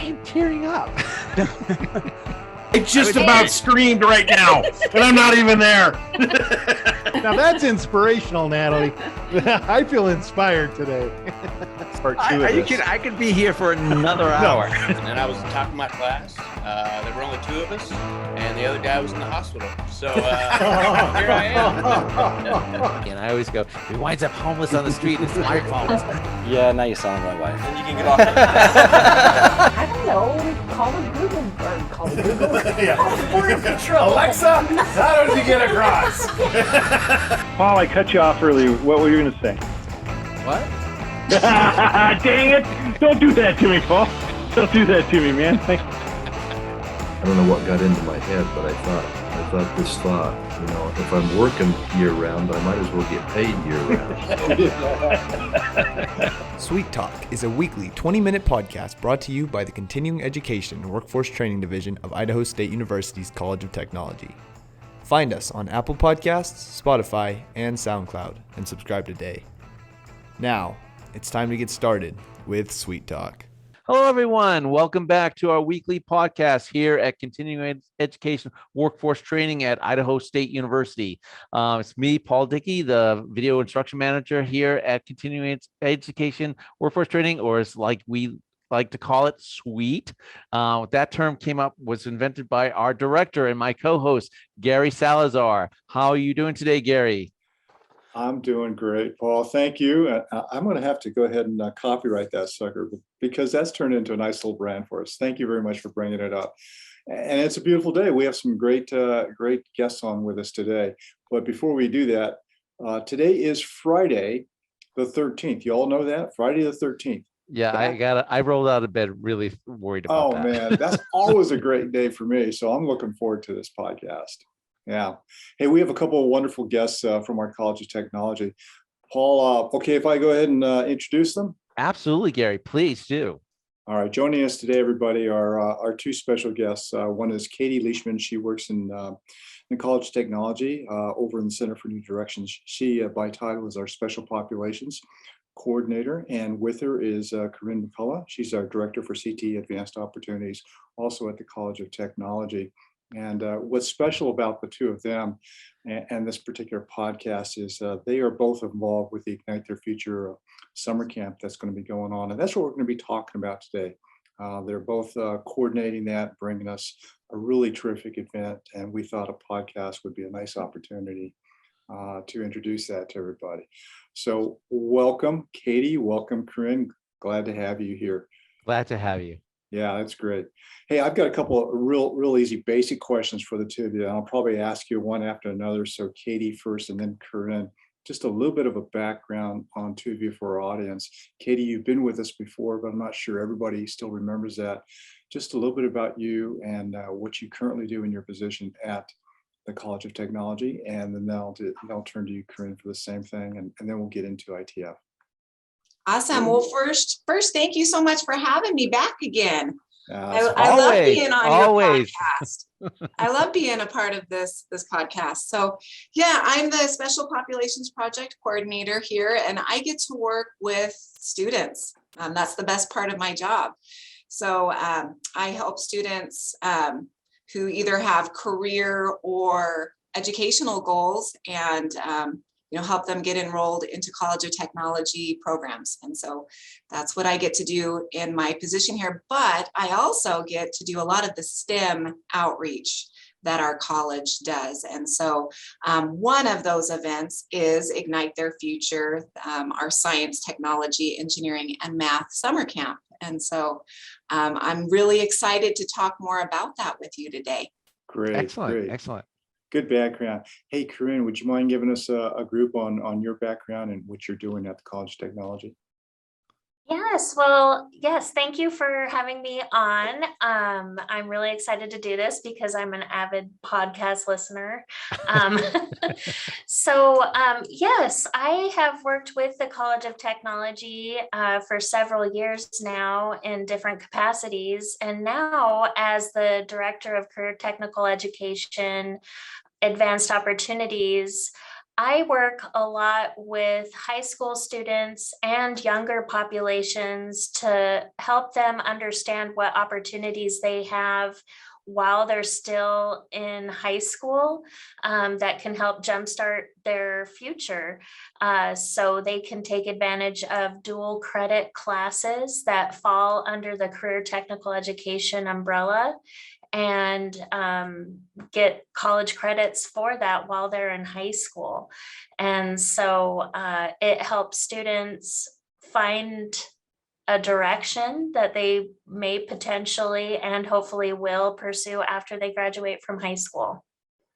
I am tearing up. I just about screamed right now, and I'm not even there. Now that's inspirational, Natalie. I feel inspired today. Part two of this. I could be here for another hour. And then I was top of my class. There were only two of us, and the other guy was in the hospital. So here I am. And I always go, he winds up homeless on the street. It's my fault. Yeah, now you sound like my wife. And you can get off. I don't know. Call it Google. Or call it Google. Yeah. Control. Alexa, how did you get across? Paul, I cut you off earlier. What were you going to say? What? Dang it! Don't do that to me, Paul. Don't do that to me, man. I don't know what got into my head, but I thought this thought, if I'm working year round, I might as well get paid year round. CEWT Talk is a weekly 20-minute podcast brought to you by the Continuing Education and Workforce Training Division of Idaho State University's College of Technology. Find us on Apple Podcasts, Spotify, and SoundCloud, and subscribe today. Now, it's time to get started with CEWT Talk. Hello, everyone. Welcome back to our weekly podcast here at Continuing Education Workforce Training at Idaho State University. It's me, Paul Dickey, the video instruction manager here at Continuing Education Workforce Training, or as like we like to call it, CEWT. That term was invented by our director and my co-host, Gary Salazar. How are you doing today, Gary? I'm doing great, Paul. Thank you. I'm going to have to go ahead and copyright that sucker because that's turned into a nice little brand for us. Thank you very much for bringing it up. And it's a beautiful day. We have some great guests on with us today. But before we do that, today is Friday the 13th. You all know that? Friday the 13th. Yeah, I rolled out of bed really worried about that. Oh, man, that's always a great day for me. So I'm looking forward to this podcast. Yeah. Hey, we have a couple of wonderful guests from our College of Technology. Paul, okay, if I go ahead and introduce them? Absolutely, Gary. Please do. All right. Joining us today, everybody, are our two special guests. One is Katie Leishman. She works in the College of Technology over in the Center for New Directions. She, by title, is our Special Populations Coordinator. And with her is Corinne McCullough. She's our Director for CT Advanced Opportunities, also at the College of Technology. And what's special about the two of them and this particular podcast is they are both involved with the Ignite Their Future summer camp that's going to be going on. And that's what we're going to be talking about today. They're both coordinating that, bringing us a really terrific event. And we thought a podcast would be a nice opportunity to introduce that to everybody. So welcome, Katie. Welcome, Corinne. Glad to have you here. Glad to have you. Yeah, that's great. Hey, I've got a couple of real easy basic questions for the two of you. And I'll probably ask you one after another. So Katie first and then Corinne. Just a little bit of a background on two of you for our audience. Katie, you've been with us before, but I'm not sure everybody still remembers that. Just a little bit about you and what you currently do in your position at the College of Technology. And then I'll turn to you, Corinne, for the same thing. And then we'll get into ITF. Awesome. Well, first, thank you so much for having me back again. I love being on your podcast. I love being a part of this podcast. So yeah, I'm the Special Populations Project Coordinator here, and I get to work with students. That's the best part of my job. So I help students who either have career or educational goals and help them get enrolled into College of Technology programs. And so that's what I get to do in my position here. But I also get to do a lot of the STEM outreach that our college does. And so one of those events is Ignite Their Future, our science, technology, engineering, and math summer camp. And so I'm really excited to talk more about that with you today. Great. Excellent. Good background. Hey, Corinne, would you mind giving us a group on your background and what you're doing at the College of Technology? Yes, thank you for having me on. I'm really excited to do this because I'm an avid podcast listener. Yes, I have worked with the College of Technology for several years now in different capacities. And now as the Director of Career Technical Education, Advanced Opportunities, I work a lot with high school students and younger populations to help them understand what opportunities they have while they're still in high school, that can help jumpstart their future. So they can take advantage of dual credit classes that fall under the career technical education umbrella, and get college credits for that while they're in high school. And so it helps students find a direction that they may potentially and hopefully will pursue after they graduate from high school.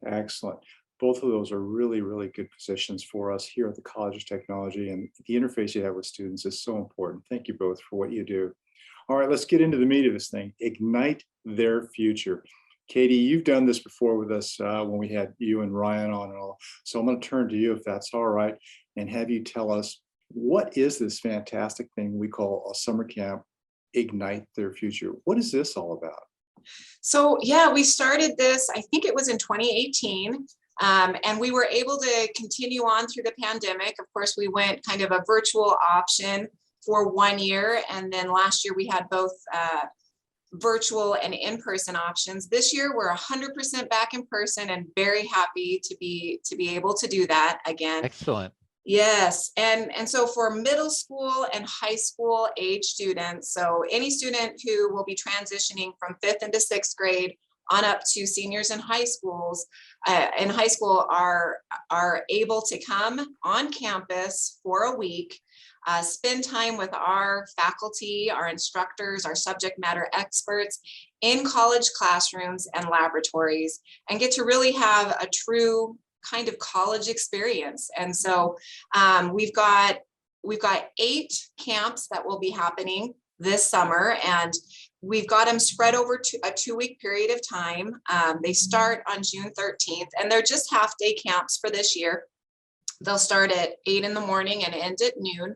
Excellent. Both of those are really, really good positions for us here at the College of Technology, and the interface you have with students is so important. Thank you both for what you do. All right, let's get into the meat of this thing. Ignite their future. Katie, you've done this before with us when we had you and Ryan on and all. So I'm going to turn to you, if that's all right, and have you tell us, what is this fantastic thing we call a summer camp, Ignite Their Future? What is this all about? So yeah, we started this, I think it was in 2018. And we were able to continue on through the pandemic. Of course, we went kind of a virtual option for 1 year. And then last year we had both virtual and in-person options. This year we're 100% back in person and very happy to be able to do that again. Excellent. Yes, and so for middle school and high school age students, so any student who will be transitioning from 5th into 6th grade on up to seniors in high school are able to come on campus for a week, spend time with our faculty, our instructors, our subject matter experts in college classrooms and laboratories, and get to really have a true kind of college experience. And so we've got 8 camps that will be happening this summer, and we've got them spread over a 2-week period of time. They start on June 13th, and they're just half-day camps for this year. They'll start at 8 in the morning and end at noon.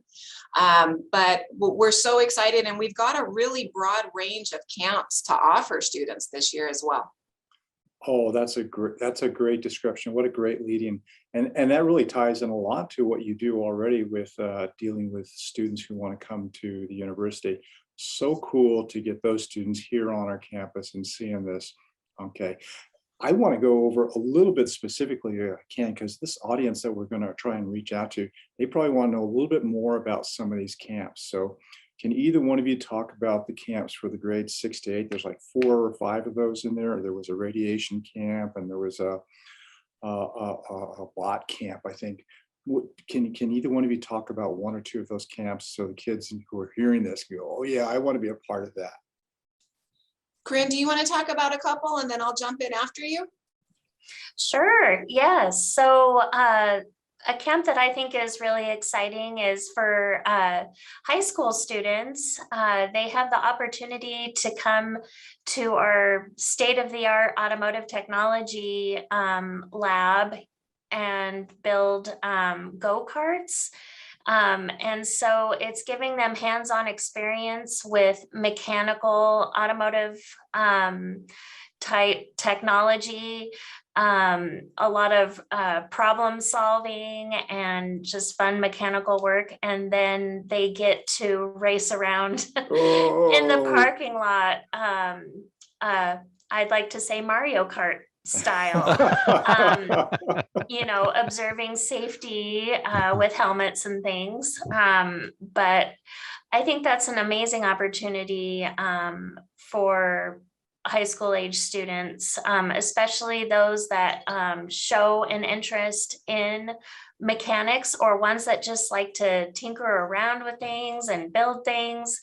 But we're so excited, and we've got a really broad range of camps to offer students this year as well. Oh, that's a great description. What a great lead-in. And that really ties in a lot to what you do already with dealing with students who want to come to the university. So cool to get those students here on our campus and seeing this. Okay. I want to go over a little bit specifically, Ken, because this audience that we're going to try and reach out to, they probably want to know a little bit more about some of these camps. So can either one of you talk about the camps for the grades 6 to 8? There's like 4 or 5 of those in there. There was a radiation camp, and there was a bot camp, I think. Can either one of you talk about 1 or 2 of those camps so the kids who are hearing this go, oh yeah, I want to be a part of that? Corinne, do you want to talk about a couple, and then I'll jump in after you? Sure, yes. So a camp that I think is really exciting is for high school students. They have the opportunity to come to our state-of-the-art automotive technology lab and build go-karts. And so it's giving them hands-on experience with mechanical automotive type technology, a lot of problem solving and just fun mechanical work. And then they get to race around in the parking lot. I'd like to say Mario Kart style, observing safety with helmets and things. But I think that's an amazing opportunity for high school age students, especially those that show an interest in mechanics or ones that just like to tinker around with things and build things.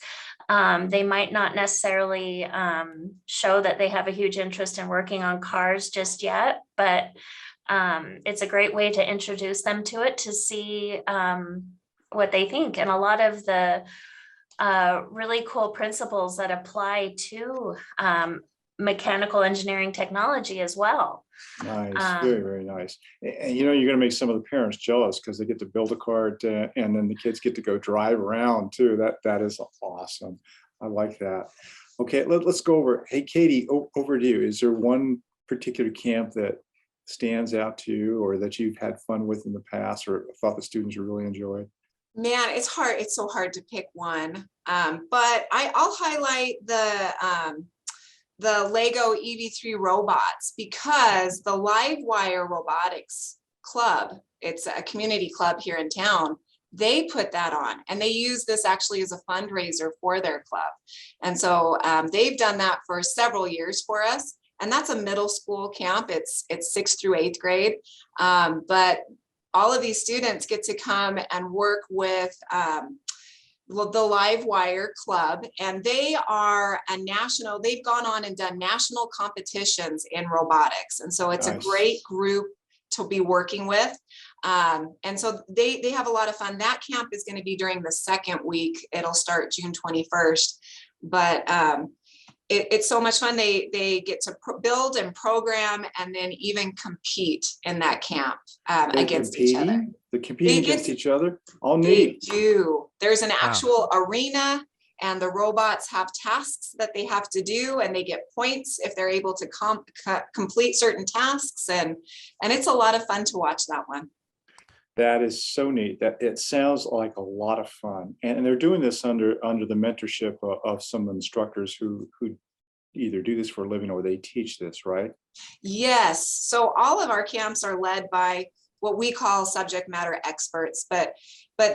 They might not necessarily show that they have a huge interest in working on cars just yet, but it's a great way to introduce them to it, to see what they think. And a lot of the really cool principles that apply to mechanical engineering technology as well. Nice, very, very nice. And you're going to make some of the parents jealous because they get to build a cart and then the kids get to go drive around too. That is awesome. I like that. Okay, let's go over. Hey, Katie, over to you. Is there one particular camp that stands out to you, or that you've had fun with in the past, or thought the students really enjoyed? Man, it's hard. It's so hard to pick one. But I'll highlight the Lego EV3 robots, because the Livewire Robotics Club, it's a community club here in town, they put that on, and they use this actually as a fundraiser for their club. And so they've done that for several years for us. And that's a middle school camp. It's 6th through 8th grade. But all of these students get to come and work with the Livewire Club, and they are they've gone on and done national competitions in robotics. And so it's a great group to be working with. And so they have a lot of fun. That camp is going to be during the second week. It'll start June 21st, but it's so much fun. They get to build and program, and then even compete in that camp against each other. They're competing against each other? All They neat. do. There's an actual arena, and the robots have tasks that they have to do, and they get points if they're able to complete certain tasks. And it's a lot of fun to watch that one. That is so neat. That it sounds like a lot of fun, and they're doing this under the mentorship of some instructors who either do this for a living or they teach this, right? Yes. So all of our camps are led by what we call subject matter experts, but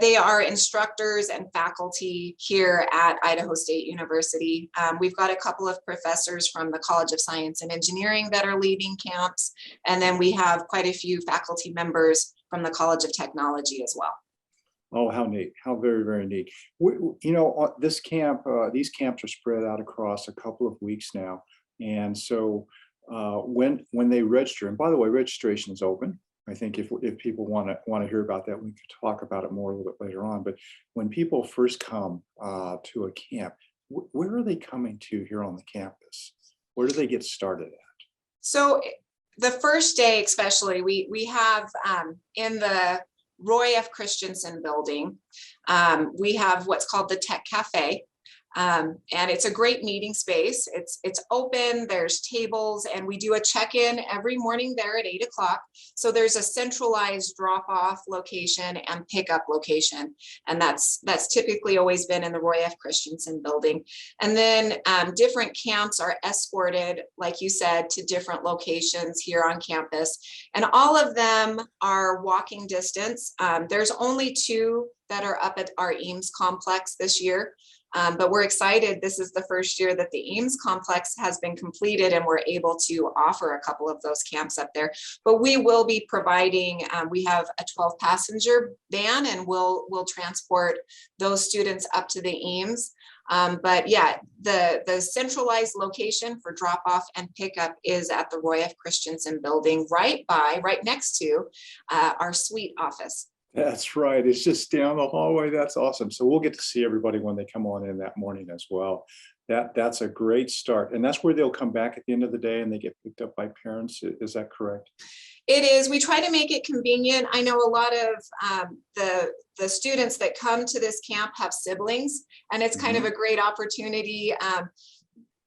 they are instructors and faculty here at Idaho State University. We've got a couple of professors from the College of Science and Engineering that are leading camps, and then we have quite a few faculty members from the College of Technology as well. Oh, how neat. How very, very neat. This camp, these camps are spread out across a couple of weeks now. And so when they register, and by the way, registration is open. I think if people want to hear about that, we could talk about it more a little bit later on. But when people first come to a camp, where are they coming to here on the campus? Where do they get started at? So the first day, especially, we have in the Roy F. Christensen building, we have what's called the Tech Cafe. And it's a great meeting space. It's open, there's tables, and we do a check-in every morning there at 8 o'clock. So there's a centralized drop-off location and pickup location. And that's typically always been in the Roy F. Christensen building. And then different camps are escorted, like you said, to different locations here on campus. And all of them are walking distance. There's only 2 that are up at our Eames complex this year. But we're excited. This is the first year that the Eames complex has been completed, and we're able to offer a couple of those camps up there. But we will be providing, we have a 12-passenger van, and we'll transport those students up to the Eames. But yeah, the centralized location for drop off and pickup is at the Roy F. Christensen building, right next to our suite office. That's right. It's just down the hallway. That's awesome. So we'll get to see everybody when they come on in that morning as well. That's a great start. And that's where they'll come back at the end of the day and they get picked up by parents. Is that correct? It is. We try to make it convenient. I know a lot of the students that come to this camp have siblings, and it's kind of a great opportunity.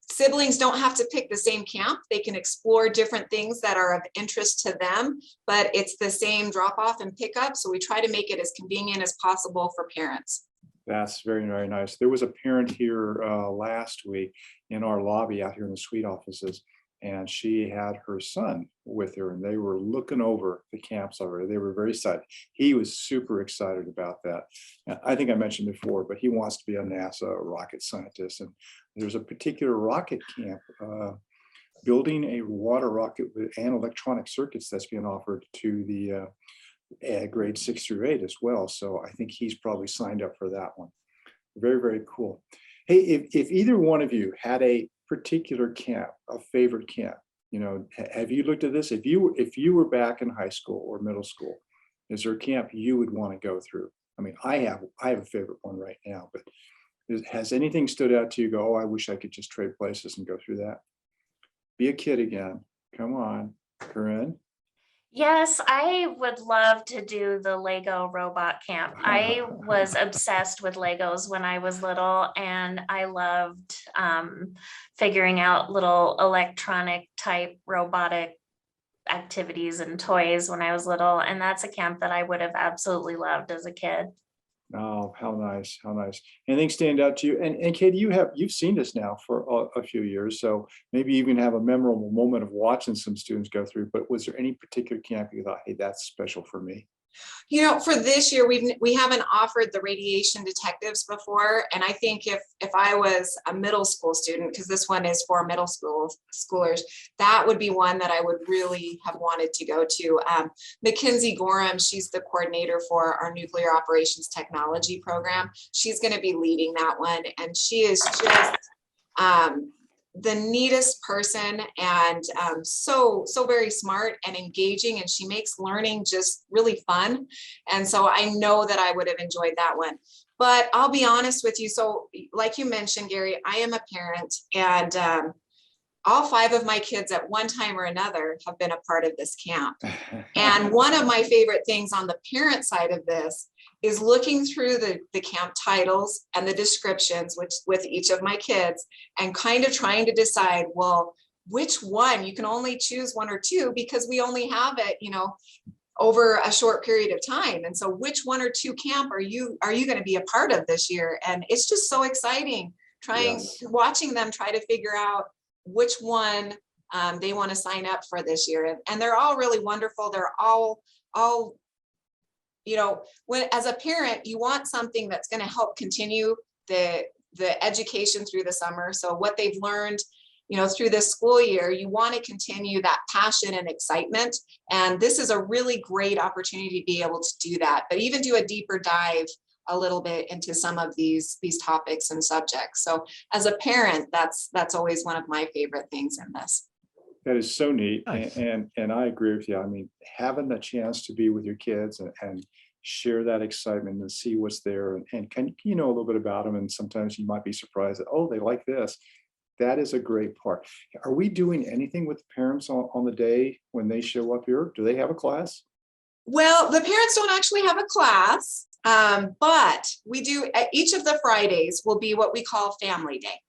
Siblings don't have to pick the same camp. They can explore different things that are of interest to them, but it's the same drop off and pickup. So we try to make it as convenient as possible for parents. That's very, very nice. There was a parent here last week in our lobby out here in the suite offices, and she had her son with her, and they were looking over the camps already. They were very excited. He was super excited about that. I think I mentioned before, but he wants to be a NASA rocket scientist. And there's a particular rocket camp building a water rocket and electronic circuits that's being offered to the grade 6 through 8 as well. So I think he's probably signed up for that one. Very, very cool. Hey, if either one of you had a particular camp, a favorite camp, have you looked at this? If you were back in high school or middle school, is there a camp you would want to go through? I mean, I have a favorite one right now, but has anything stood out to you? Go, oh, I wish I could just trade places and go through that. Be a kid again. Come on, Corinne. Yes, I would love to do the Lego robot camp. I was obsessed with Legos when I was little, and I loved figuring out little electronic type robotic activities and toys when I was little. And that's a camp that I would have absolutely loved as a kid. Oh, how nice, how nice. Anything stand out to you? And Katie, you've seen this now for a few years, so maybe you even have a memorable moment of watching some students go through, but was there any particular camp you thought, hey, that's special for me? You know, for this year, we haven't offered the radiation detectives before, and I think if I was a middle school student, because this one is for middle schoolers, that would be one that I would really have wanted to go to. Mackenzie Gorham, she's the coordinator for our nuclear operations technology program. She's going to be leading that one, and she is just the neatest person, and so very smart and engaging, and she makes learning just really fun. And so I know that I would have enjoyed that one. But I'll be honest with you. So like you mentioned, Gary, I am a parent, and all 5 of my kids at one time or another have been a part of this camp. And one of my favorite things on the parent side of this is looking through the camp titles and the descriptions with each of my kids, and kind of trying to decide, well, which one? You can only choose 1 or 2 because we only have it, over a short period of time. And so which 1 or 2 camp are you going to be a part of this year? And it's just so exciting watching them try to figure out which one they want to sign up for this year. And they're all really wonderful. They're all when as a parent, you want something that's going to help continue the education through the summer. So what they've learned, through this school year, you want to continue that passion and excitement. And this is a really great opportunity to be able to do that, but even do a deeper dive a little bit into some of these topics and subjects. So as a parent, that's always one of my favorite things in this. That is so neat. Nice. And I agree with you. I mean, having the chance to be with your kids and share that excitement and see what's there, and can you know a little bit about them, and sometimes you might be surprised that, oh, they like this. That is a great part. Are we doing anything with the parents on the day when they show up here? Do they have a class? Well, the parents don't actually have a class, but we do. Each of the Fridays will be what we call family day.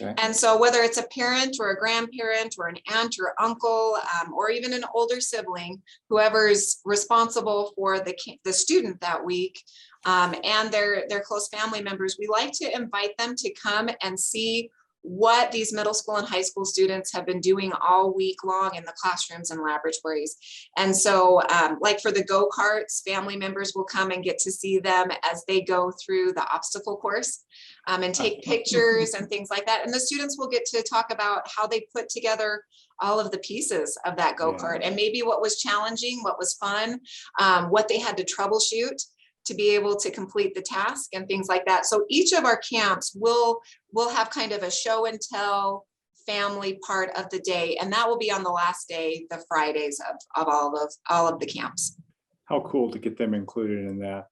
Okay. And so whether it's a parent or a grandparent or an aunt or uncle, or even an older sibling, whoever's responsible for the student that week, and their close family members, we like to invite them to come and see what these middle school and high school students have been doing all week long in the classrooms and laboratories. And so like for the go-karts, family members will come and get to see them as they go through the obstacle course, and take pictures and things like that. And the students will get to talk about how they put together all of the pieces of that go-kart, and maybe what was challenging, what was fun, what they had to troubleshoot to be able to complete the task and things like that. So each of our camps will have kind of a show and tell family part of the day. And that will be on the last day, the Fridays of all of the camps. How cool to get them included in that.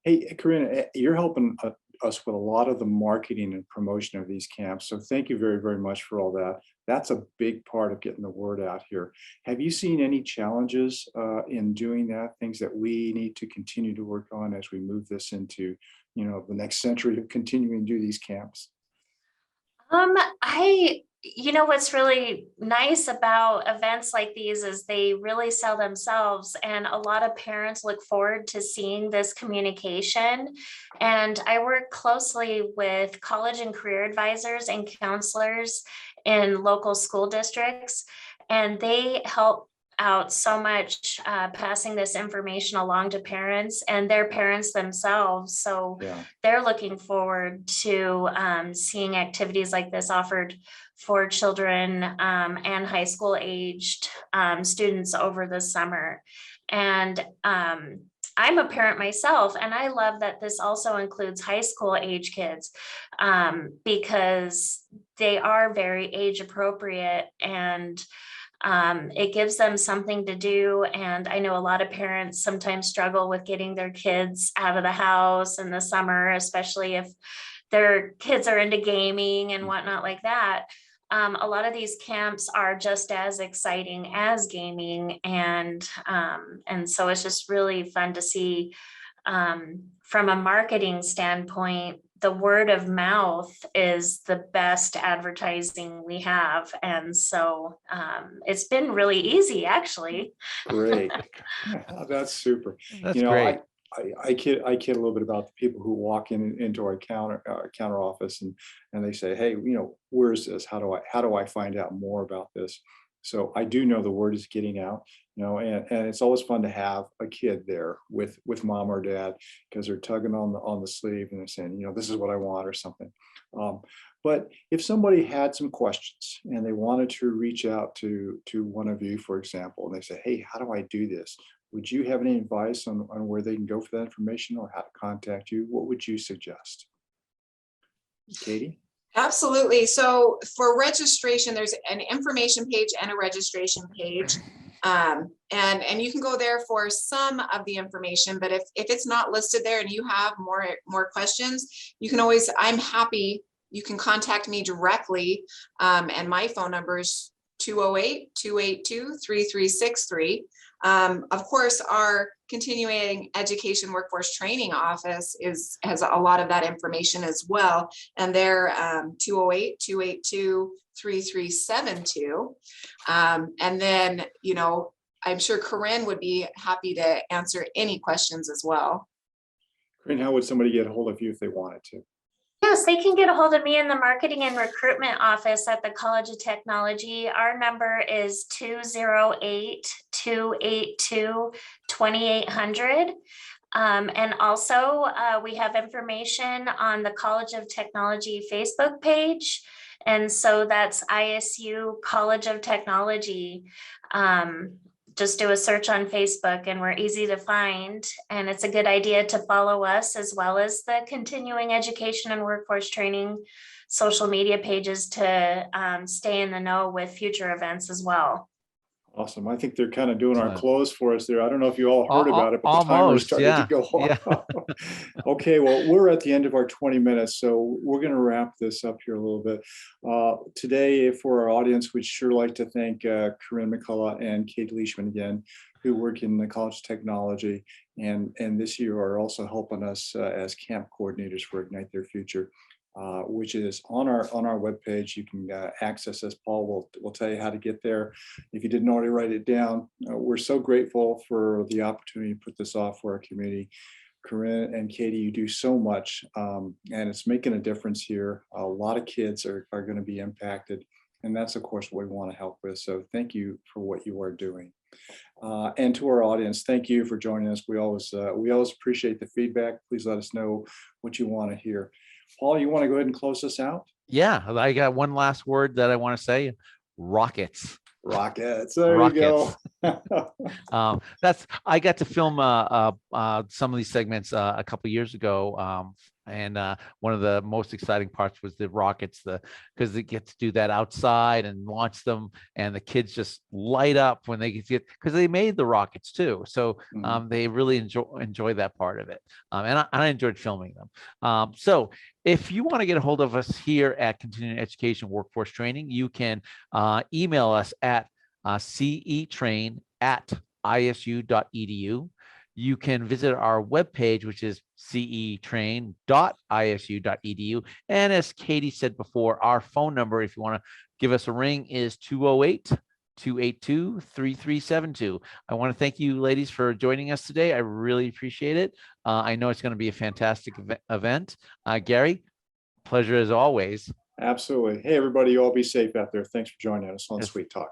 Hey, Corinna, you're helping us with a lot of the marketing and promotion of these camps. So thank you very, very much for all that. That's a big part of getting the word out here. Have you seen any challenges in doing that, things that we need to continue to work on as we move this into, the next century of continuing to do these camps? What's really nice about events like these is they really sell themselves, and a lot of parents look forward to seeing this communication. And I work closely with college and career advisors and counselors in local school districts, and they help out so much passing this information along to parents and their parents themselves. So they're looking forward to seeing activities like this offered for children and high school aged students over the summer. And I'm a parent myself, and I love that this also includes high school age kids because they are very age appropriate, and it gives them something to do. And I know a lot of parents sometimes struggle with getting their kids out of the house in the summer, especially if their kids are into gaming and whatnot like that. A lot of these camps are just as exciting as gaming, and so it's just really fun to see from a marketing standpoint the word of mouth is the best advertising we have. And so it's been really easy, actually. Great. That's super. That's great. I kid a little bit about the people who walk into our counter office and they say, hey, where is this? How do I find out more about this? So I do know the word is getting out, and it's always fun to have a kid there with mom or dad, because they're tugging on the sleeve and they're saying, this is what I want or something. But if somebody had some questions and they wanted to reach out to one of you, for example, and they say, hey, how do I do this? Would you have any advice on where they can go for that information or how to contact you? What would you suggest? Katie? Absolutely. So for registration, there's an information page and a registration page. And you can go there for some of the information, but if it's not listed there and you have more questions, you can always, I'm happy, you can contact me directly. And my phone number is 208-282-3363. Of course, our continuing education workforce training office has a lot of that information as well. And they're 208-282-3372. And then, I'm sure Corinne would be happy to answer any questions as well. Corinne, how would somebody get a hold of you if they wanted to? Yes, they can get a hold of me in the marketing and recruitment office at the College of Technology. Our number is 208-282-2800. And also we have information on the College of Technology Facebook page. And so that's ISU College of Technology. Just do a search on Facebook and we're easy to find. And it's a good idea to follow us as well as the continuing education and workforce training social media pages to stay in the know with future events as well. Awesome. I think they're kind of doing our close for us there. I don't know if you all heard about it, but the timer's starting to go off. Yeah. Okay, well, we're at the end of our 20 minutes, so we're going to wrap this up here a little bit. Today, for our audience, we'd sure like to thank Corinne McCullough and Kate Leishman again, who work in the College of Technology, and this year are also helping us as camp coordinators for Ignite Their Future. Which is on our webpage. You can access us. Paul will tell you how to get there if you didn't already write it down. We're so grateful for the opportunity to put this off for our community. Corinne and Katie, you do so much, and it's making a difference here. A lot of kids are going to be impacted, and that's of course what we want to help with. So thank you for what you are doing. And to our audience, thank you for joining us. We always appreciate the feedback. Please let us know what you want to hear. Paul, you want to go ahead and close us out? Yeah, I got one last word that I want to say. Rockets. Rockets. There you go. I got to film some of these segments a couple years ago. And one of the most exciting parts was the rockets, because they get to do that outside and launch them, and the kids just light up when they get, because they made the rockets too. So they really enjoy that part of it. And I enjoyed filming them. So if you want to get a hold of us here at Continuing Education Workforce Training, you can email us at cetrain@isu.edu. You can visit our webpage, which is cetrain.isu.edu. And as Katie said before, our phone number, if you want to give us a ring, is 208-282-3372. I want to thank you, ladies, for joining us today. I really appreciate it. I know it's going to be a fantastic event. Gary, pleasure as always. Absolutely. Hey, everybody, you all be safe out there. Thanks for joining us on Sweet Talk.